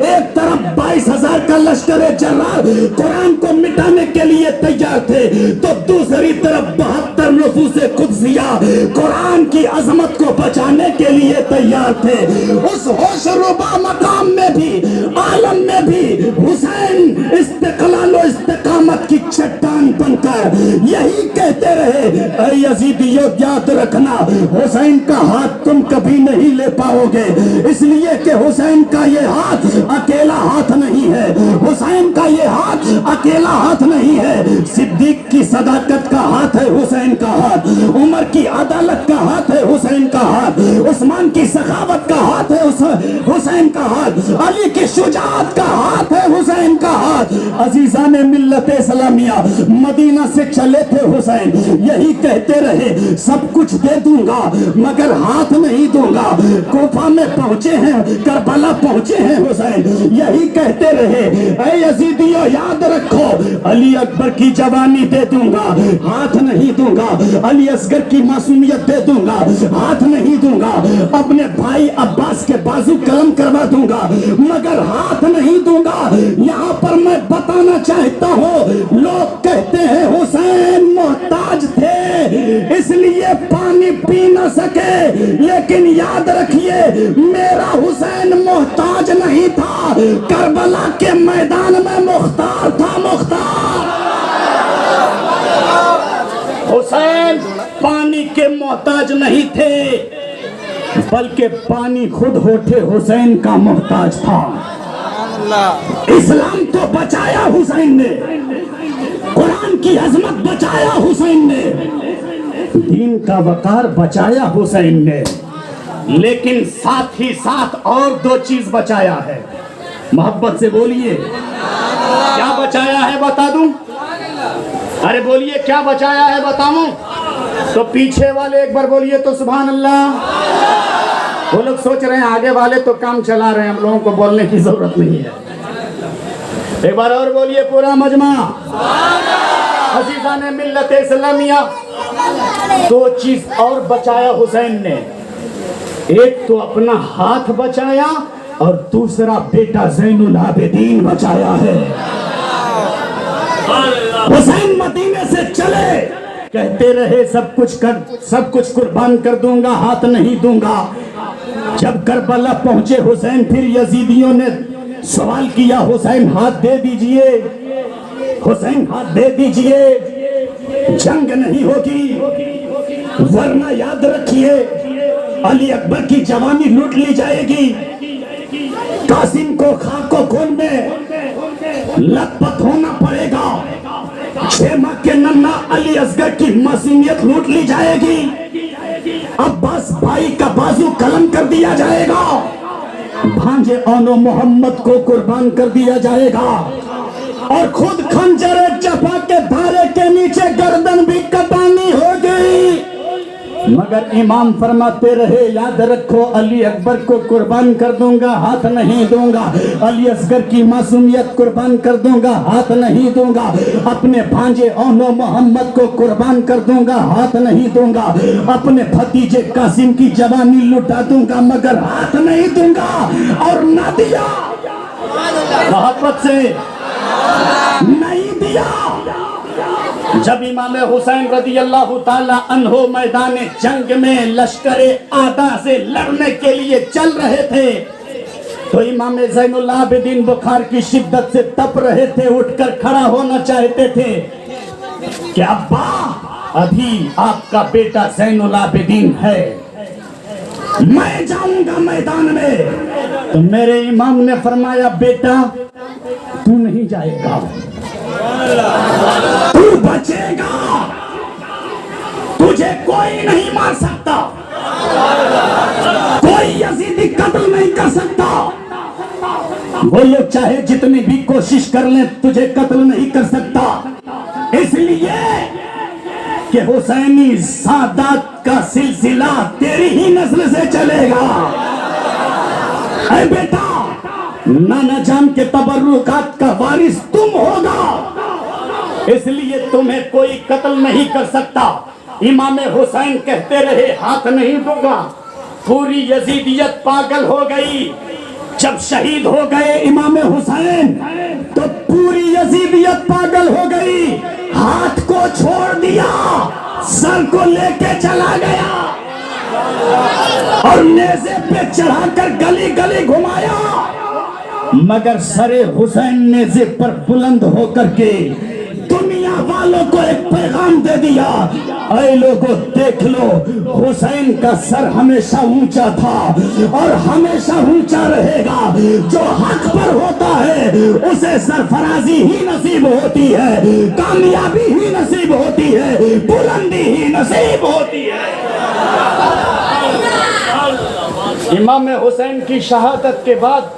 एक तरफ 22,000 का लश्कर जर्रार कुरान को मिटाने के लिए तैयार थे, तो दूसरी तरफ 72 नफूसे कुदसिया कुरान की अजमत को बचाने के लिए तैयार थे। उस होशरुबा मकाम में भी, आलम में भी हुसैन इस्तिक़लाल और इस्तिक़ामत की चट्टान बनकर यही कहते रहे, ऐ यजीदियों याद रखना हुसैन का हाथ तुम कभी नहीं ले पाओगे, इसलिए कि हुसैन का ये हाथ अकेला हाथ नहीं है, हुसैन का ये हाथ अकेला हाथ नहीं है, सिद्दीक की सदाकत का हाथ है हुसैन का हाथ, उमर की अदालत का हाथ है हुसैन का हाथ, उस्मान की सखावत का हाथ है हुसैन का हाथ, अली की शुजाअत का हाथ है हुसैन का हाथ। अजीजा ने मिल्लत इस्लामिया मदीना से चले थे हुसैन, यही कहते रहे सब कुछ दे दूंगा मगर हाथ नहीं दूंगा। कोफा में पहुंचे हैं, करबला पहुंचे हैं हुसैन, यही कहते रहे, ऐ यजीदियों याद रखो अली अकबर की जवानी दे दूंगा, हाथ नहीं दूंगा, अली असगर की मासूमियत दे दूंगा, हाथ नहीं दूंगा, अपने भाई अब्बास के बाजू कलम करवा दूंगा मगर हाथ नहीं दूंगा। यहाँ पर मैं बताना चाहता हूँ, लोग कहते हैं हुसैन मोहताज थे इसलिए पानी पी न सके, लेकिन याद रखिए मेरा हुसैन मोहताज नहीं था, करबला के मैदान में मुख्तार था, मुख्तार। हुसैन पानी के मोहताज नहीं थे बल्कि पानी खुद होठे हुसैन का मोहताज था। इस्लाम तो बचाया हुसैन ने, कुरान की अजमत बचाया हुसैन ने, दीन का वकार बचाया हुसैन ने, लेकिन साथ ही साथ और दो चीज बचाया है। मोहब्बत से बोलिए क्या बचाया है बता दूं? अरे बोलिए क्या बचाया है बताऊं? तो पीछे वाले एक बार बोलिए तो सुभान अल्लाह। वो लोग सोच रहे हैं आगे वाले तो काम चला रहे हैं, हम लोगों को बोलने की जरूरत नहीं है। एक बार और बोलिए पूरा मजमा। अजीजा ने मिल्लत इस्लामिया दो चीज और बचाया हुसैन ने, एक तो अपना हाथ बचाया और दूसरा बेटा ज़ैनुल आबिदीन बचाया है। हुसैन मदीने से चले, कहते रहे सब कुछ कुर्बान कर दूंगा, हाथ नहीं दूंगा। जब करबला पहुंचे हुसैन, फिर यजीदियों ने सवाल किया, हुसैन हाथ दे दीजिए, हुसैन हाथ दे दीजिए, जंग नहीं होगी वरना याद रखिए अली अकबर की जवानी लूट ली जाएगी, कासिम को खाको खून में लथपथ होना पड़ेगा, 6 माह के नन्ना अली असगर की मासूमियत लूट ली जाएगी, अब्बास भाई का बाजू कलम कर दिया जाएगा, भांजे ओनो मोहम्मद को कुर्बान कर दिया जाएगा और खुद खंजर जफा के धारे के नीचे गर्दन भी कटानी होगी। मगर इमाम फरमाते रहे याद रखो अली अकबर को कुर्बान कर दूंगा, हाथ नहीं दूंगा, अली असगर की मासूमियत कुर्बान कर दूंगा, हाथ नहीं दूंगा, अपने भांजे ओनो मोहम्मद को कुर्बान कर दूंगा, हाथ नहीं दूंगा, अपने भतीजे कासिम की जवानी लुटा दूंगा मगर हाथ नहीं दूंगा। और ना दिया, मोहब्बत से नहीं दिया। जब इमाम हुसैन रज़ी अल्लाह ताला अन्हो मैदान जंग में लश्करे आदा से लड़ने के लिए चल रहे थे तो इमाम ज़ैनुल आबिदीन बुखार की शिद्दत से तप रहे थे, उठकर खड़ा होना चाहते थे कि अब्बा अभी आपका बेटा ज़ैनुल आबिदीन है, मैं जाऊंगा मैदान में। तो मेरे इमाम ने फरमाया बेटा तू नहीं जाएगा, तू बचेगा, तुझे कोई नहीं मार सकता, कोई यजीदी कत्ल नहीं कर सकता, वो लोग चाहे जितनी भी कोशिश कर लें तुझे कत्ल नहीं कर सकता, इसलिए कि हुसैनी सादात का सिलसिला तेरी ही नस्ल से चलेगा। ऐ बेटा नाना जान के तबर्रुकात का वारिस तुम होगा, इसलिए तुम्हें कोई कत्ल नहीं कर सकता। इमाम हुसैन कहते रहे हाथ नहीं दूंगा। पूरी यजीदियत पागल हो गई। जब शहीद हो गए इमाम हुसैन तो पूरी यजीदियत पागल हो गई। हाथ को छोड़ दिया, सर को लेके चला गया और नेज़े पे चढ़ाकर गली गली घुमाया। मगर सरे हुसैन नेज़े पर बुलंद होकर के दुनिया वालों को एक पैगाम दे दिया, ऐ लोगों देख लो, हुसैन का सर हमेशा ऊंचा था और हमेशा ऊंचा रहेगा। जो हक पर होता है उसे सरफराजी ही नसीब होती है, कामयाबी ही नसीब होती है, बुलंदी ही नसीब होती है। इमाम हुसैन की शहादत के बाद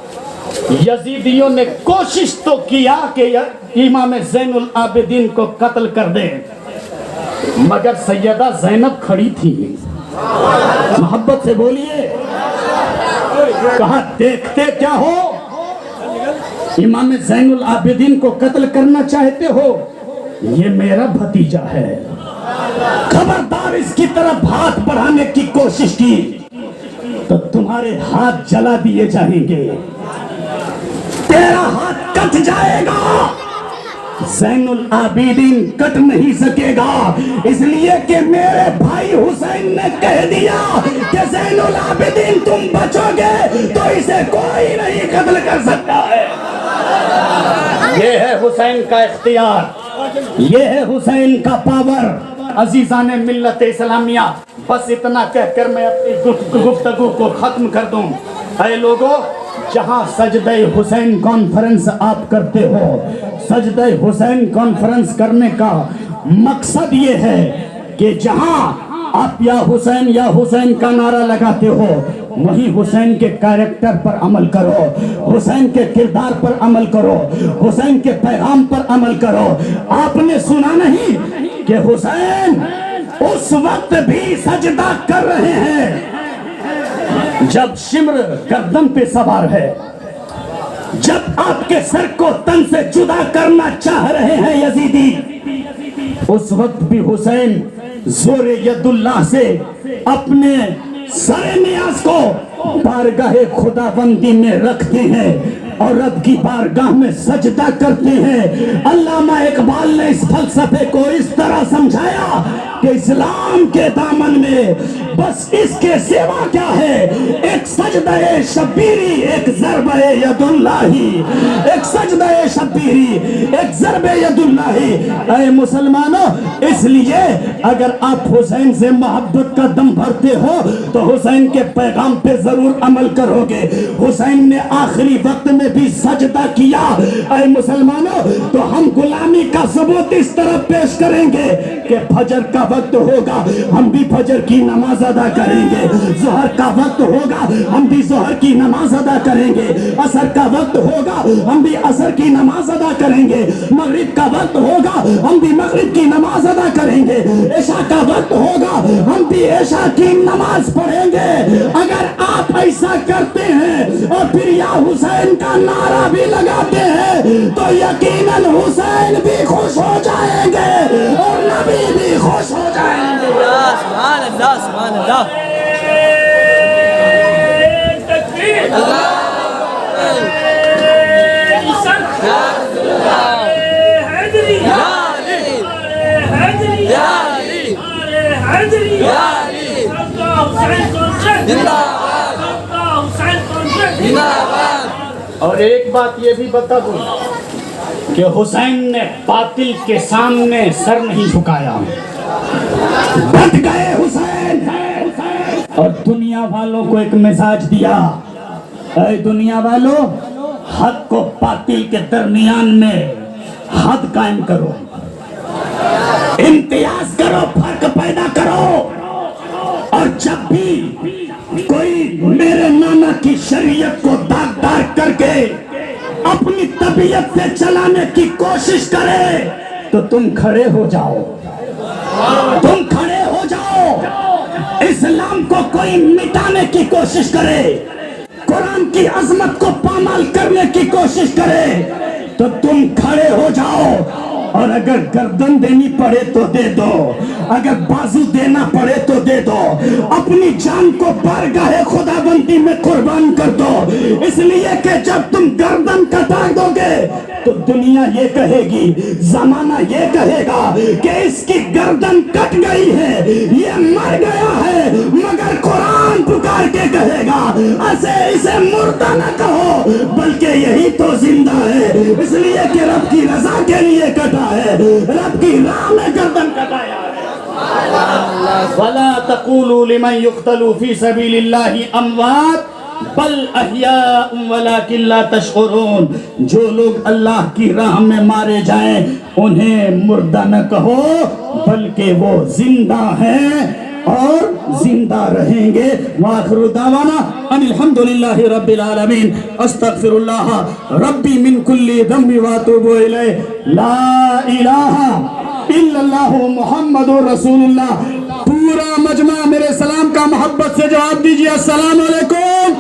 यजीदियों ने कोशिश तो किया कि इमाम ज़ैनुल आबिदीन को कत्ल कर दे, मगर सैयदा ज़ैनब खड़ी थी। मोहब्बत से बोलिए, कहा देखते क्या हो, इमाम ज़ैनुल आबिदीन को कत्ल करना चाहते हो, ये मेरा भतीजा है। खबरदार इसकी तरफ हाथ बढ़ाने की कोशिश की तो तुम्हारे हाथ जला दिए जाएंगे, तेरा हाथ कट जाएगा। ज़ैनुल आबिदीन कट नहीं सकेगा, इसलिए कि मेरे भाई हुसैन ने कह दिया कि ज़ैनुल आबिदीन तुम बचोगे तो इसे कोई नहीं कत्ल कर सकता है। ये है हुसैन का इख्तियार, ये है हुसैन का पावर। अजीज़ाने मिल्लत इस्लामिया, बस इतना कहकर मैं अपनी गुफ्तगू को खत्म कर दूं। ऐ लोगों, जहां सजदे हुसैन कॉन्फ्रेंस आप करते हो, सजदे हुसैन कॉन्फ्रेंस करने का मकसद ये है कि जहां आप या हुसैन का नारा लगाते हो, वहीं हुसैन के कैरेक्टर पर अमल करो, हुसैन के किरदार पर अमल करो, हुसैन के पैगाम पर अमल करो। आपने सुना नहीं कि हुसैन उस वक्त भी सजदा कर रहे हैं जब शिम्र गर्दन पे सवार है, जब आपके सर को तन से जुदा करना चाह रहे हैं यजीदी, उस वक्त भी हुसैन जोरे यदुल्लाह से अपने सरे नियाज को बारगाहे खुदाबंदी में रखते हैं और रब की बारगाह में सजदा करते हैं। अल्लामा इकबाल ने इस फलसफे को इस तरह समझाया कि इस्लाम के दामन में बस इसके सिवा क्या है, एक सजदे शब्बीरी, एक ज़रबे यदुल्लाही, एक सजदे शब्बीरी, एक ज़रबे यदुल्लाही। ऐ मुसलमानों, इसलिए अगर आप हुसैन से मोहब्बत का दम भरते हो तो हुसैन के पैगाम पे जरूर अमल करोगे। हुसैन ने आखिरी वक्त में भी सजदा किया। ऐ मुसलमानों, तो हम गुलामी का सबूत इस तरह पेश करेंगे कि फजर का वक्त होगा, हम भी फजर की नमाज अदा करेंगे, ज़ोहर का वक्त होगा, हम भी ज़ोहर की नमाज अदा करेंगे, असर का वक्त होगा, हम भी असर की नमाज अदा करेंगे, मगरिब का वक्त होगा, हम भी मगरिब की नमाज अदा करेंगे, इशा का वक्त होगा, हम भी इशा की नमाज पढ़ेंगे। अगर आप ऐसा करते हैं और फिर या हुसैन का नारा भी लगाते हैं तो यकीनन हुसैन भी खुश हो जाएंगे और नबी भी खुश हो जाएंगे। सुभान अल्लाह, सुभान अल्लाह। और एक बात ये भी बता दूं कि हुसैन ने बातिल के सामने सर नहीं झुकाया, डट गए हुसैन और दुनिया वालों को एक मिजाज दिया, ऐ दुनिया वालों, हक को बातिल के दरमियान में हद कायम करो, इम्तियाज करो, फर्क पैदा करो। और जब भी कोई मेरे नाना की शरीयत को दागदार करके अपनी तबीयत से चलाने की कोशिश करे तो तुम खड़े हो जाओ, तुम खड़े हो जाओ। इस्लाम को कोई मिटाने की कोशिश करे, कुरान की अजमत को पामाल करने की कोशिश करे तो तुम खड़े हो जाओ اور اگر گردن دینی پڑے تو دے دو, اگر بازو دینا پڑے تو دے دو, اپنی جان کو بارگاہ خدا بندی میں قربان کر دو, اس لیے کہ جب تم گردن کٹا دو گے تو دنیا یہ کہے گی, زمانہ یہ کہے گا کہ اس کی گردن کٹ گئی ہے, یہ مر گیا ہے, مگر قرآن پکار کے کہے گا اسے مردہ نہ کہو بلکہ یہی تو زندہ ہے, اس لیے کہ رب کی رضا کے لیے کٹا ہے, رب کی راہ میں گردن کٹایا ہے. وَلَا تَقُولُوا لِمَنْ يُقْتَلُوا فِي سَبِيلِ اللَّهِ أَمْوَاتٌ بل احیاء ولکن لا تشعرون. جو لوگ اللہ کی راہ میں مارے جائیں انہیں مردہ نہ کہو بلکہ وہ زندہ ہیں اور زندہ رہیں گے. وآخر دعوانا ان الحمدللہ رب العالمین. استغفر اللہ ربی من کل ذنب واتوب الیہ. لا الہ الا اللہ محمد رسول اللہ. پورا مجمع میرے سلام کا محبت سے جواب دیجیے. السلام علیکم.